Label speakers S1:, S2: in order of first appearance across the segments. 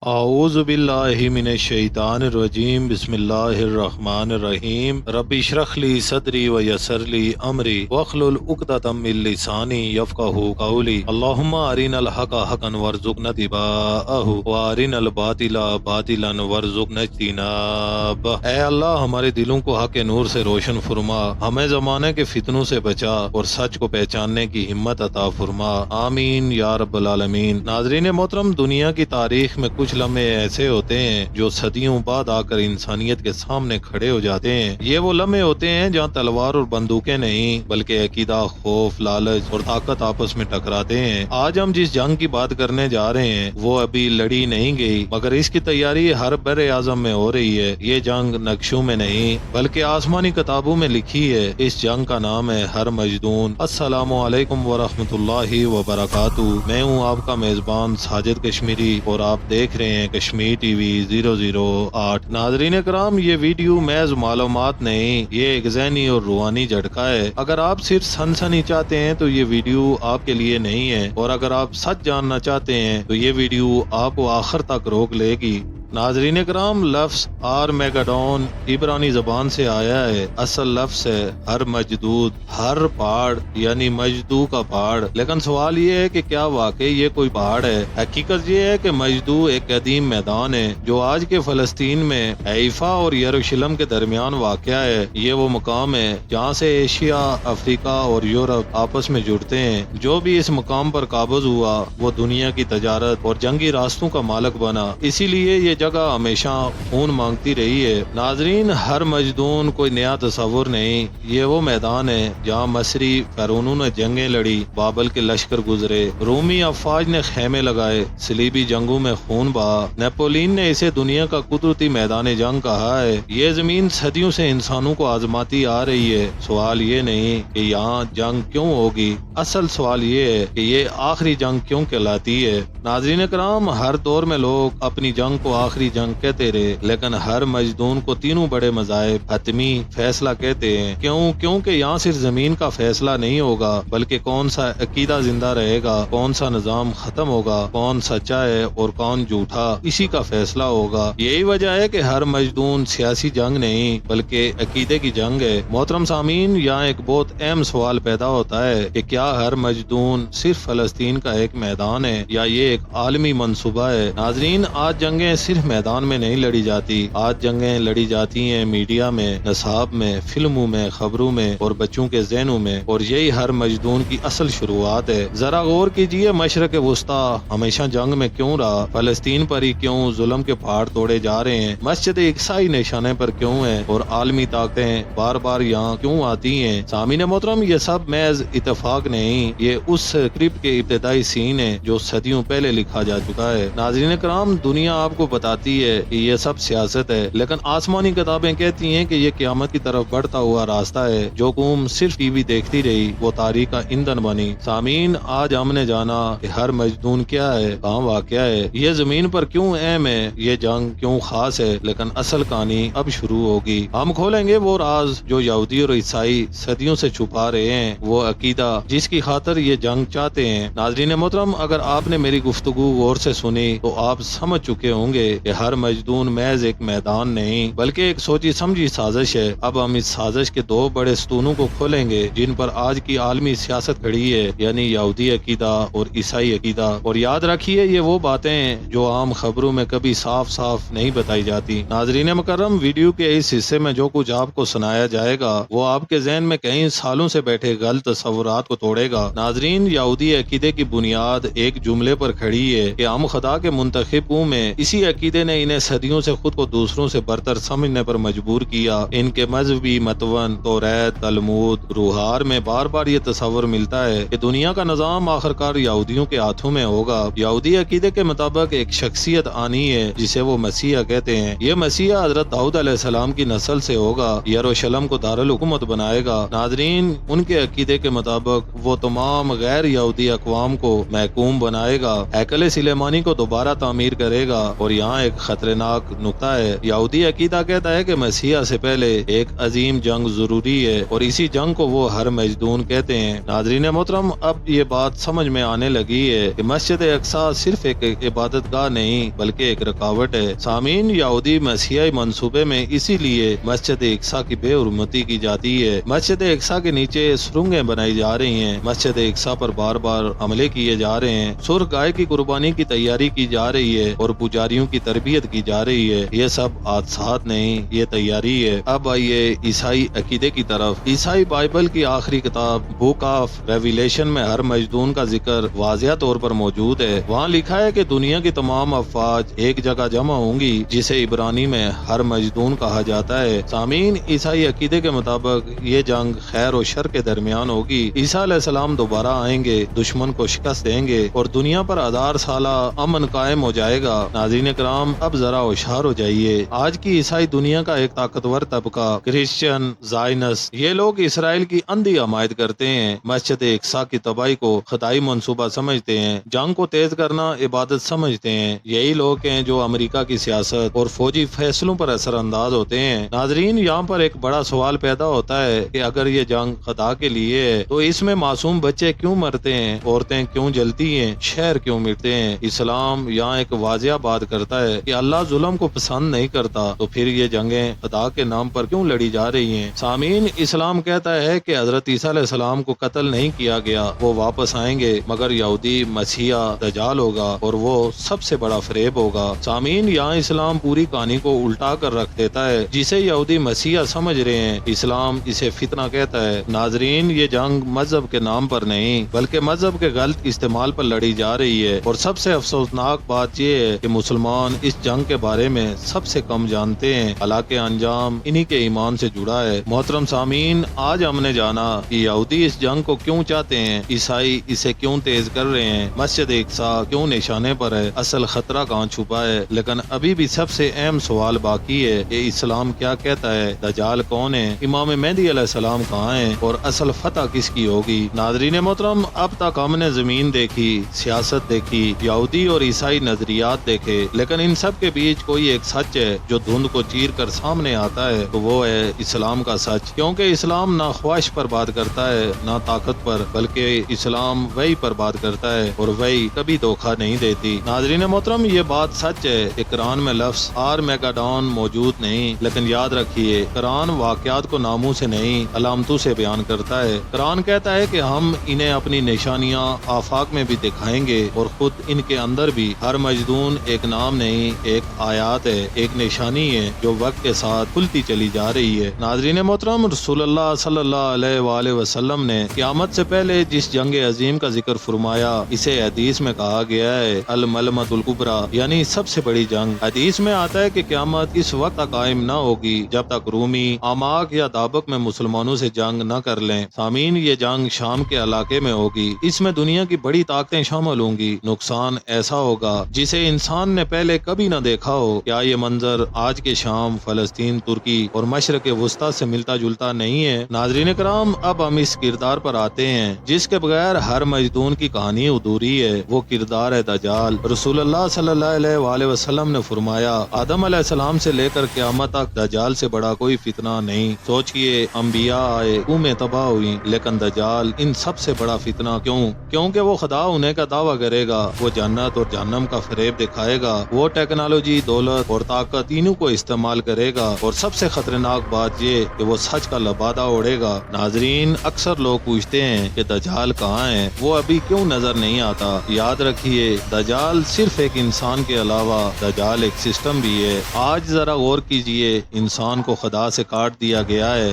S1: اعوذ باللہ من الشیطان الرجیم بسم اللہ الرحمن الرحیم رب اشرح لی صدری ویسر لی امری واحلل عقدۃ من لسانی یفقہوا قولی اللہم ارنا الحق حقا وارزقنا اتباعہ وارنا الباطل باطلا وارزقنا اجتنابہ۔ اے اللہ ہمارے دلوں کو حق کے نور سے روشن فرما، ہمیں زمانے کے فتنوں سے بچا اور سچ کو پہچاننے کی ہمت عطا فرما، آمین یا رب العالمین۔ ناظرین محترم، دنیا کی تاریخ میں کچھ لمحے ایسے ہوتے ہیں جو صدیوں بعد آ کر انسانیت کے سامنے کھڑے ہو جاتے ہیں۔ یہ وہ لمحے ہوتے ہیں جہاں تلوار اور بندوقیں نہیں بلکہ عقیدہ، خوف، لالچ اور طاقت آپس میں ٹکراتے ہیں۔ آج ہم جس جنگ کی بات کرنے جا رہے ہیں وہ ابھی لڑی نہیں گئی، مگر اس کی تیاری ہر بر اعظم میں ہو رہی ہے۔ یہ جنگ نقشوں میں نہیں بلکہ آسمانی کتابوں میں لکھی ہے۔ اس جنگ کا نام ہے ہر مجدون۔ السلام علیکم ورحمۃ اللہ وبرکاتہ۔ میں ہوں آپ کا میزبان ساجد کشمیری اور آپ دیکھ رہے ہیں کشمیر ٹی وی 008۔ ناظرین کرام، یہ ویڈیو محض معلومات نہیں، یہ ایک ذہنی اور روحانی جھٹکا ہے۔ اگر آپ صرف سنسنی چاہتے ہیں تو یہ ویڈیو آپ کے لیے نہیں ہے، اور اگر آپ سچ جاننا چاہتے ہیں تو یہ ویڈیو آپ کو آخر تک روک لے گی۔ ناظرین کرام، لفظ آرمیگڈون عبرانی زبان سے آیا ہے۔ اصل لفظ ہے ہر مجدود، ہر پہاڑ یعنی مجدو کا پہاڑ۔ لیکن سوال یہ ہے کہ کیا واقعی یہ کوئی پہاڑ ہے؟ حقیقت یہ ہے کہ مجدو ایک قدیم میدان ہے جو آج کے فلسطین میں حیفا اور یروشلم کے درمیان واقع ہے۔ یہ وہ مقام ہے جہاں سے ایشیا، افریقہ اور یورپ آپس میں جڑتے ہیں۔ جو بھی اس مقام پر قابض ہوا وہ دنیا کی تجارت اور جنگی راستوں کا مالک بنا، اسی لیے یہ جگہ ہمیشہ خون مانگتی رہی ہے۔ ناظرین، ہر مجدون کوئی نیا تصور نہیں، یہ وہ میدان ہے جہاں مصری فرعونوں نے جنگیں لڑی، بابل کے لشکر گزرے، رومی افواج نے خیمے لگائے، صلیبی جنگوں میں خون بہا۔ نیپولین نے اسے دنیا کا قدرتی میدان جنگ کہا ہے۔ یہ زمین صدیوں سے انسانوں کو آزماتی آ رہی ہے۔ سوال یہ نہیں کہ یہاں جنگ کیوں ہوگی، اصل سوال یہ ہے کہ یہ آخری جنگ کیوں کہلاتی ہے۔ ناظرین کرام، ہر دور میں لوگ اپنی جنگ کو آخری جنگ کہتے رہے، لیکن ہر مجدون کو تینوں بڑے مذاہب حتمی فیصلہ کہتے ہیں۔ کیونکہ یہاں صرف زمین کا فیصلہ نہیں ہوگا بلکہ کون سا عقیدہ زندہ رہے گا، کون سا نظام ختم ہوگا، کون سچا ہے اور کون جھوٹا، اسی کا فیصلہ ہوگا۔ یہی وجہ ہے کہ ہر مجدون سیاسی جنگ نہیں بلکہ عقیدے کی جنگ ہے۔ محترم سامعین، یہاں ایک بہت اہم سوال پیدا ہوتا ہے کہ کیا ہر مجدون صرف فلسطین کا ایک میدان ہے یا یہ ایک عالمی منصوبہ ہے؟ ناظرین، آج جنگیں صرف میدان میں نہیں لڑی جاتی، آج جنگیں لڑی جاتی ہیں میڈیا میں، نصاب میں، فلموں میں، خبروں میں اور بچوں کے ذہنوں میں، اور یہی ہر مجدون کی اصل شروعات ہے۔ ذرا غور کیجئے، مشرق وسطیٰ ہمیشہ جنگ میں کیوں رہا؟ فلسطین پر ہی کیوں ظلم کے پہاڑ توڑے جا رہے ہیں؟ مسجد اقصی نشانے پر کیوں ہیں اور عالمی طاقتیں بار بار یہاں کیوں آتی ہیں؟ سامعین محترم، یہ سب محض اتفاق نہیں، یہ اس اسکرپٹ کے ابتدائی سین ہے جو صدیوں پہلے لکھا جا چکا ہے۔ ناظرین کرام، دنیا آپ کو بتاتی ہے کہ یہ سب سیاست ہے، لیکن آسمانی کتابیں کہتی ہیں کہ یہ قیامت کی طرف بڑھتا ہوا راستہ ہے۔ جو قوم صرف ٹی وی دیکھتی رہی وہ تاریخ کا ایندھن بنی۔ سامعین، آج ہم نے جانا کہ ہر مجدون کیا ہے، کہاں واقع ہے، یہ زمین پر کیوں اہم ہے، یہ جنگ کیوں خاص ہے، لیکن اصل کہانی اب شروع ہوگی۔ ہم کھولیں گے وہ راز جو یہودی اور عیسائی صدیوں سے چھپا رہے ہیں، وہ عقیدہ جس کی خاطر یہ جنگ چاہتے ہیں۔ ناظرین محترم، اگر آپ نے میری گفتگو غور سے سنی تو آپ سمجھ چکے ہوں گے کہ ہر مجدون محض ایک میدان نہیں بلکہ ایک سوچی سمجھی سازش ہے۔ اب ہم اس سازش کے دو بڑے ستونوں کو کھولیں گے جن پر آج کی عالمی سیاست کھڑی ہے، یعنی یہودی عقیدہ اور عیسائی عقیدہ۔ اور یاد رکھیے، یہ وہ باتیں ہیں جو عام خبروں میں کبھی صاف صاف نہیں بتائی جاتی۔ ناظرین مکرم، ویڈیو کے اس حصے میں جو کچھ آپ کو سنایا جائے گا وہ آپ کے ذہن میں کئی سالوں سے بیٹھے غلط تصورات کو توڑے گا۔ ناظرین، یہودی عقیدے کی بنیاد ایک جملے پر کھڑی ہے کہ ہم خدا کے منتخب قوم ہیں۔ اسی عقیدے نے انہیں صدیوں سے خود کو دوسروں سے برتر سمجھنے پر مجبور کیا۔ ان کے مذہبی متون توریت، تلمود، روحار میں بار بار یہ تصور ملتا ہے کہ دنیا کا نظام آخرکار یہودیوں کے ہاتھوں میں ہوگا۔ یہودی عقیدے کے مطابق ایک شخصیت آنی ہے جسے وہ مسیح کہتے ہیں۔ یہ مسیح حضرت داؤد علیہ السلام کی نسل سے ہوگا، یروشلم کو دارالحکومت بنائے گا۔ ناظرین، ان کے عقیدے کے مطابق وہ تمام غیر یہودی اقوام کو محکوم بنائے گا، ہیکل سلیمانی کو دوبارہ تعمیر کرے گا اور یہاں یہاں ایک خطرناک نقطہ ہے۔ یہودی عقیدہ کہتا ہے کہ مسیح سے پہلے ایک عظیم جنگ ضروری ہے اور اسی جنگ کو وہ ہر مجدون کہتے ہیں۔ ناظرین محترم، اب یہ بات سمجھ میں آنے لگی ہے کہ مسجد اقصی صرف ایک عبادت گاہ نہیں بلکہ ایک رکاوٹ ہے۔ سامعین، یہودی مسیحی منصوبے میں اسی لیے مسجد اقصی کی بے حرمتی کی جاتی ہے۔ مسجد اقصی کے نیچے سرنگیں بنائی جا رہی ہیں، مسجد اقصی پر بار بار حملے کیے جا رہے ہیں، سرخ گائے کی قربانی کی تیاری کی جا رہی ہے اور پجاریوں کی تربیت کی جا رہی ہے۔ یہ سب حادثات نہیں، یہ تیاری ہے۔ اب آئیے عیسائی عقیدے کی طرف۔ عیسائی بائبل کی آخری کتاب بک آف ریویلیشن میں ہر مجدون کا ذکر واضح طور پر موجود ہے۔ وہاں لکھا ہے کہ دنیا کی تمام افواج ایک جگہ جمع ہوں گی، جسے عبرانی میں ہر مجدون کہا جاتا ہے۔ سامعین، عیسائی عقیدے کے مطابق یہ جنگ خیر و شر کے درمیان ہوگی۔ عیسیٰ علیہ السلام دوبارہ آئیں گے، دشمن کو شکست دیں گے اور دنیا پر 1000 سالہ امن قائم ہو جائے گا۔ ناظرین کرام، اب ذرا ہوشیار ہو جائیے۔ آج کی عیسائی دنیا کا ایک طاقتور طبقہ کرسچن زائنس، یہ لوگ اسرائیل کی اندھی حمایت کرتے ہیں، مسجد اقصی کی تباہی کو خدائی منصوبہ سمجھتے ہیں، جنگ کو تیز کرنا عبادت سمجھتے ہیں۔ یہی لوگ ہیں جو امریکہ کی سیاست اور فوجی فیصلوں پر اثر انداز ہوتے ہیں۔ ناظرین، یہاں پر ایک بڑا سوال پیدا ہوتا ہے کہ اگر یہ جنگ خدا کے لیے ہے تو اس میں معصوم بچے کیوں مرتے ہیں، عورتیں کیوں جلتی ہیں، شہر کیوں مٹتے ہیں؟ اسلام یہاں ایک واضح بات کرتا ہے کہ اللہ ظلم کو پسند نہیں کرتا، تو پھر یہ جنگیں خدا کے نام پر کیوں لڑی جا رہی ہیں؟ سامعین، اسلام کہتا ہے کہ حضرت عیسیٰ علیہ السلام کو قتل نہیں کیا گیا، وہ واپس آئیں گے، مگر یہودی مسیح دجال ہوگا اور وہ سب سے بڑا فریب ہوگا۔ سامعین، یہاں اسلام پوری کہانی کو الٹا کر رکھ دیتا ہے، جسے یہودی مسیح سمجھ رہے ہیں اسلام اسے فتنہ کہتا ہے۔ ناظرین، یہ جنگ مذہب کے نام پر نہیں بلکہ مذہب کے غلط استعمال پر لڑی جا رہی ہے، اور سب سے افسوسناک بات یہ ہے کہ مسلمان اس جنگ کے بارے میں سب سے کم جانتے ہیں، حالانکہ انجام انہی کے ایمان سے جڑا ہے۔ محترم سامعین، آج ہم نے جانا کہ یہودی اس جنگ کو کیوں چاہتے ہیں، عیسائی اسے کیوں تیز کر رہے ہیں، مسجد اقصی کیوں نشانے پر ہے، اصل خطرہ کہاں چھپا ہے۔ لیکن ابھی بھی سب سے اہم سوال باقی ہے کہ اسلام کیا کہتا ہے، دجال کون ہے، امام مہدی علیہ السلام کہاں ہیں اور اصل فتح کس کی ہوگی؟ ناظرین محترم، اب تک ہم نے زمین دیکھی، سیاست دیکھی، یہودی اور عیسائی نظریات دیکھے، لیکن ان سب کے بیچ کوئی ایک سچ ہے جو دھند کو چیر کر سامنے آتا ہے، تو وہ ہے اسلام کا سچ۔ کیونکہ اسلام نہ خواہش پر بات کرتا ہے نہ طاقت پر، بلکہ اسلام وحی پر بات کرتا ہے اور وحی کبھی دھوکہ نہیں دیتی۔ ناظرین محترم، یہ بات سچ ہے کہ قرآن میں لفظ آرمیگڈون موجود نہیں، لیکن یاد رکھیے قرآن واقعات کو ناموں سے نہیں علامتوں سے بیان کرتا ہے۔ قرآن کہتا ہے کہ ہم انہیں اپنی نشانیاں آفاق میں بھی دکھائیں گے اور خود ان کے اندر بھی۔ ہر مجدون ایک نام نہیں، ایک آیات ہے، ایک نشانی ہے جو وقت کے ساتھ کھلتی چلی جا رہی ہے۔ ناظرین محترم، رسول اللہ صلی اللہ علیہ وآلہ وسلم نے قیامت سے پہلے جس جنگ عظیم کا ذکر فرمایا، اسے حدیث میں کہا گیا ہے الملمۃ الکبریٰ، یعنی سب سے بڑی جنگ۔ حدیث میں آتا ہے کہ قیامت اس وقت تک قائم نہ ہوگی جب تک رومی آماک یا دابق میں مسلمانوں سے جنگ نہ کر لیں۔ سامعین، یہ جنگ شام کے علاقے میں ہوگی، اس میں دنیا کی بڑی طاقتیں شامل ہوں گی، نقصان ایسا ہوگا جسے انسان نے پہلے کبھی نہ دیکھا ہو۔ کیا یہ منظر آج کے شام، فلسطین، ترکی اور مشرق وسطیٰ سے ملتا جلتا نہیں ہے؟ ناظرین کرام، اب ہم اس کردار پر آتے ہیں جس کے بغیر ہر مجدون کی کہانی ادھوری ہے، وہ کردار ہے دجال۔ رسول اللہ صلی اللہ علیہ وآلہ وسلم نے فرمایا، آدم علیہ السلام سے لے کر قیامت تک دجال سے بڑا کوئی فتنہ نہیں۔ سوچئے، انبیاء آئے، قومیں تباہ ہوئی، لیکن دجال ان سب سے بڑا فتنہ کیوں؟ کیونکہ وہ خدا ہونے کا دعویٰ کرے گا، وہ جنت اور جہنم کا فریب دکھائے گا، وہ ٹیکنالوجی، دولت اور طاقت تینوں کو استعمال کرے گا، اور سب سے خطرناک بات یہ کہ وہ سچ کا لبادہ اوڑھے گا۔ ناظرین، اکثر لوگ پوچھتے ہیں کہ دجال کہاں ہے، وہ ابھی کیوں نظر نہیں آتا؟ یاد رکھیے، دجال صرف ایک انسان کے علاوہ دجال ایک سسٹم بھی ہے۔ آج ذرا غور کیجئے، انسان کو خدا سے کاٹ دیا گیا ہے،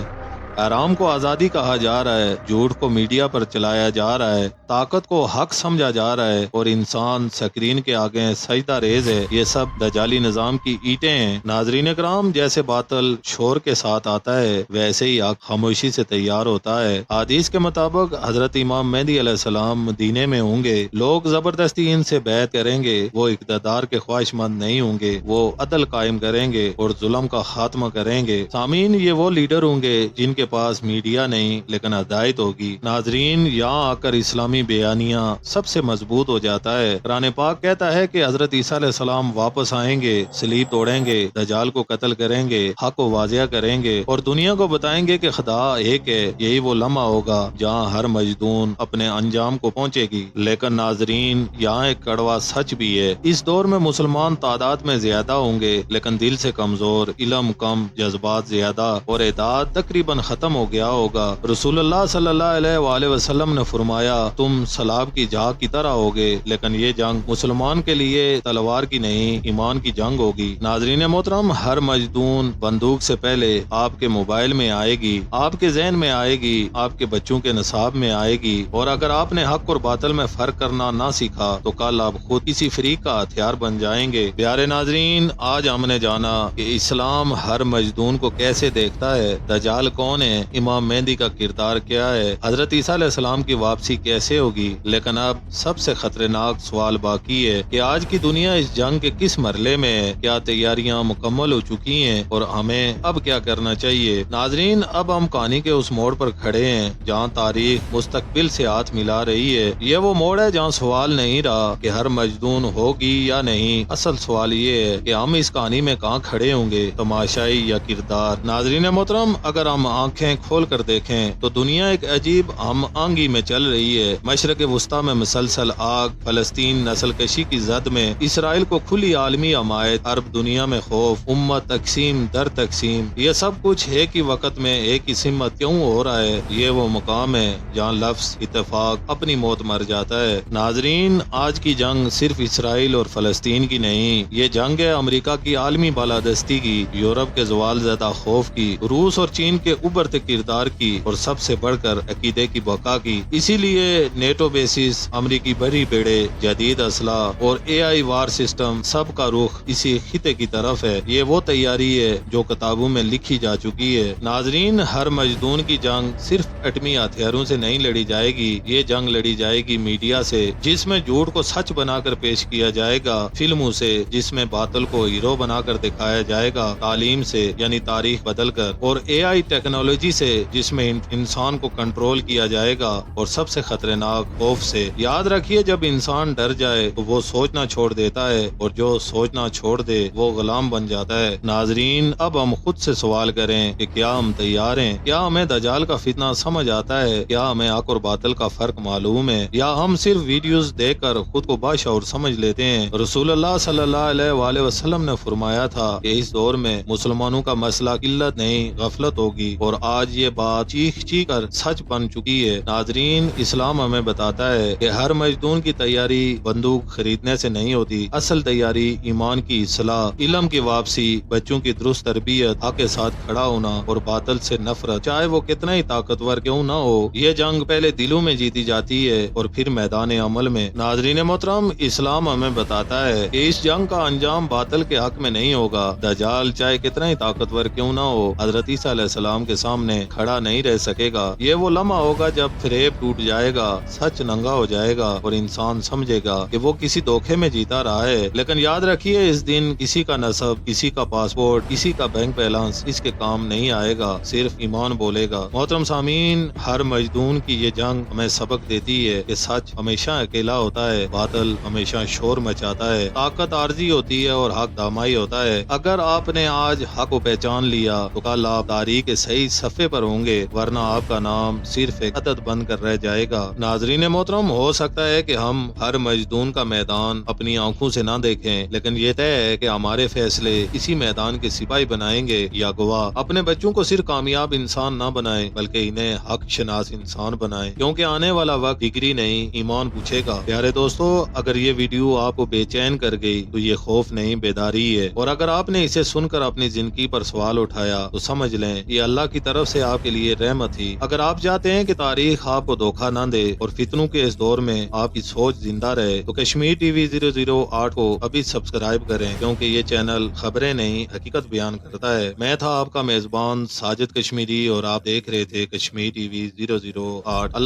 S1: آرام کو آزادی کہا جا رہا ہے، جھوٹ کو میڈیا پر چلایا جا رہا ہے، طاقت کو حق سمجھا جا رہا ہے، اور انسان سکرین کے آگے سجدہ ریز ہے۔ یہ سب دجالی نظام کی اینٹیں ہیں۔ ناظرین کرام، جیسے باطل شور کے ساتھ آتا ہے، ویسے ہی حق خاموشی سے تیار ہوتا ہے۔ حدیث کے مطابق حضرت امام مہدی علیہ السلام مدینے میں ہوں گے، لوگ زبردستی ان سے بیعت کریں گے، وہ اقتدار کے خواہش مند نہیں ہوں گے، وہ عدل قائم کریں گے اور ظلم کا خاتمہ کریں گے۔ سامعین، یہ وہ لیڈر ہوں گے جن کے پاس میڈیا نہیں لیکن ہدایت ہوگی۔ ناظرین، یہاں آ کر اسلامی اسلامی بیانیہ سب سے مضبوط ہو جاتا ہے۔ قرآن پاک کہتا ہے کہ حضرت عیسیٰ علیہ السلام واپس آئیں گے، صلیب توڑیں گے، دجال کو قتل کریں گے، حق کو واضح کریں گے اور دنیا کو بتائیں گے کہ خدا ایک ہے۔ یہی وہ لمحہ ہوگا جہاں ہر مجدون اپنے انجام کو پہنچے گی۔ لیکن ناظرین، یہاں ایک کڑوا سچ بھی ہے۔ اس دور میں مسلمان تعداد میں زیادہ ہوں گے لیکن دل سے کمزور، علم کم، جذبات زیادہ اور اعداد تقریباً ختم ہو گیا ہوگا۔ رسول اللہ صلی اللہ علیہ وآلہ وسلم نے فرمایا، تم سیلاب کی جھاگ کی طرح ہوگے، لیکن یہ جنگ مسلمان کے لیے تلوار کی نہیں، ایمان کی جنگ ہوگی۔ ناظرین محترم، ہر مجدون بندوق سے پہلے آپ کے موبائل میں آئے گی، آپ کے ذہن میں آئے گی، آپ کے بچوں کے نصاب میں آئے گی، اور اگر آپ نے حق اور باطل میں فرق کرنا نہ سیکھا تو کل آپ خود کسی فریق کا ہتھیار بن جائیں گے۔ پیارے ناظرین، آج ہم نے جانا کہ اسلام ہر مجدون کو کیسے دیکھتا ہے، دجال کون ہے، امام مہدی کا کردار کیا ہے، حضرت عیسیٰ علیہ السلام کی واپسی کیسے ہوگی۔ لیکن اب سب سے خطرناک سوال باقی ہے کہ آج کی دنیا اس جنگ کے کس مرحلے میں ہے، کیا تیاریاں مکمل ہو چکی ہیں اور ہمیں اب کیا کرنا چاہیے۔ ناظرین، اب ہم کہانی کے اس موڑ پر کھڑے ہیں جہاں تاریخ مستقبل سے ہاتھ ملا رہی ہے۔ یہ وہ موڑ ہے جہاں سوال نہیں رہا کہ ہر مجدون ہوگی یا نہیں، اصل سوال یہ ہے کہ ہم اس کہانی میں کہاں کھڑے ہوں گے، تماشائی یا کردار۔ ناظرین محترم، اگر ہم آنکھیں کھول کر دیکھیں تو دنیا ایک عجیب ہم آہنگی میں چل رہی ہے۔ مشرق وسطیٰ میں مسلسل آگ، فلسطین نسل کشی کی زد میں، اسرائیل کو کھلی عالمی حمایت، عرب دنیا میں خوف، امت تقسیم در تقسیم۔ یہ سب کچھ ایک ہی وقت میں ایک ہی سمت کیوں ہو رہا ہے؟ یہ وہ مقام ہے جہاں لفظ اتفاق اپنی موت مر جاتا ہے۔ ناظرین، آج کی جنگ صرف اسرائیل اور فلسطین کی نہیں، یہ جنگ ہے امریکہ کی عالمی بالادستی کی، یورپ کے زوال زدہ خوف کی، روس اور چین کے ابھرتے کردار کی، اور سب سے بڑھ کر عقیدے کی بقا کی۔ اسی لیے نیٹو بیسس، امریکی بڑی بیڑے، جدید اسلحہ اور AI وار سسٹم، سب کا رخ اسی خطے کی طرف ہے۔ یہ وہ تیاری ہے جو کتابوں میں لکھی جا چکی ہے۔ ناظرین، ہر مجدون کی جنگ صرف ایٹمی ہتھیاروں سے نہیں لڑی جائے گی، یہ جنگ لڑی جائے گی میڈیا سے، جس میں جھوٹ کو سچ بنا کر پیش کیا جائے گا، فلموں سے جس میں باطل کو ہیرو بنا کر دکھایا جائے گا، تعلیم سے یعنی تاریخ بدل کر، اور AI ٹیکنالوجی سے جس میں انسان کو کنٹرول کیا جائے گا، اور سب سے خطرناک خوف سے۔ یاد رکھیے، جب انسان ڈر جائے تو وہ سوچنا چھوڑ دیتا ہے، اور جو سوچنا چھوڑ دے وہ غلام بن جاتا ہے۔ ناظرین، اب ہم خود سے سوال کریں کہ کیا ہم تیار ہیں؟ کیا ہمیں دجال کا فتنہ سمجھ آتا ہے؟ کیا ہمیں حق اور باطل کا فرق معلوم ہے، یا ہم صرف ویڈیوز دیکھ کر خود کو باشعور سمجھ لیتے ہیں؟ رسول اللہ صلی اللہ علیہ وآلہ وسلم نے فرمایا تھا کہ اس دور میں مسلمانوں کا مسئلہ قلت نہیں، غفلت ہوگی، اور آج یہ بات چیخ چیخ کر سچ بن چکی ہے۔ ناظرین، اسلام ہمیں بتاتا ہے کہ ہر مجدون کی تیاری بندوق خریدنے سے نہیں ہوتی، اصل تیاری ایمان کی اصلاح، علم کی واپسی، بچوں کی درست تربیت، حق کے ساتھ کھڑا ہونا اور باطل سے نفرت، چاہے وہ کتنا ہی طاقتور کیوں نہ ہو۔ یہ جنگ پہلے دلوں میں جیتی جاتی ہے اور پھر میدان عمل میں۔ ناظرین محترم، اسلام ہمیں بتاتا ہے کہ اس جنگ کا انجام باطل کے حق میں نہیں ہوگا۔ دجال چاہے کتنا ہی طاقتور کیوں نہ ہو، حضرت عیسیٰ علیہ السلام کے سامنے کھڑا نہیں رہ سکے گا۔ یہ وہ لمحہ ہوگا جب فریب ٹوٹ جائے گا، سچ ننگا ہو جائے گا، اور انسان سمجھے گا کہ وہ کسی دھوکے میں جیتا رہا ہے۔ لیکن یاد رکھیے، اس دن کسی کا نسب، کسی کا پاسپورٹ، کسی کا بینک بیلنس اس کے کام نہیں آئے گا، صرف ایمان بولے گا۔ محترم سامعین، ہر مجدون کی یہ جنگ ہمیں سبق دیتی ہے کہ سچ ہمیشہ اکیلا ہوتا ہے، باطل ہمیشہ شور مچاتا ہے، طاقت عارضی ہوتی ہے اور حق دامائی ہوتا ہے۔ اگر آپ نے آج حق کو پہچان لیا تو کل آپ تاریخ کے صحیح صفحے پر ہوں گے، ورنہ آپ کا نام صرف ایک عدد بن کر رہ جائے گا۔ ناظرین محترم، ہو سکتا ہے کہ ہم ہر مجدون کا میدان اپنی آنکھوں سے نہ دیکھیں، لیکن یہ طے ہے کہ ہمارے فیصلے اسی میدان کے سپاہی بنائیں گے یا گواہ۔ اپنے بچوں کو صرف کامیاب انسان نہ بنائیں بلکہ انہیں حق شناس انسان بنائیں، کیونکہ آنے والا وقت ڈگری نہیں، ایمان پوچھے گا۔ پیارے دوستو، اگر یہ ویڈیو آپ کو بے چین کر گئی تو یہ خوف نہیں، بیداری ہے، اور اگر آپ نے اسے سن کر اپنی زندگی پر سوال اٹھایا تو سمجھ لیں یہ اللہ کی طرف سے آپ کے لیے رحمت تھی۔ اگر آپ چاہتے ہیں کہ تاریخ آپ کو دھوکہ نہ دے اور فتنوں کے اس دور میں آپ کی سوچ زندہ رہے تو کشمیر ٹی وی 008 کو ابھی سبسکرائب کریں، کیونکہ یہ چینل خبریں نہیں، حقیقت بیان کرتا ہے۔ میں تھا آپ کا میزبان ساجد کشمیری، اور آپ دیکھ رہے تھے کشمیر ٹی وی 008۔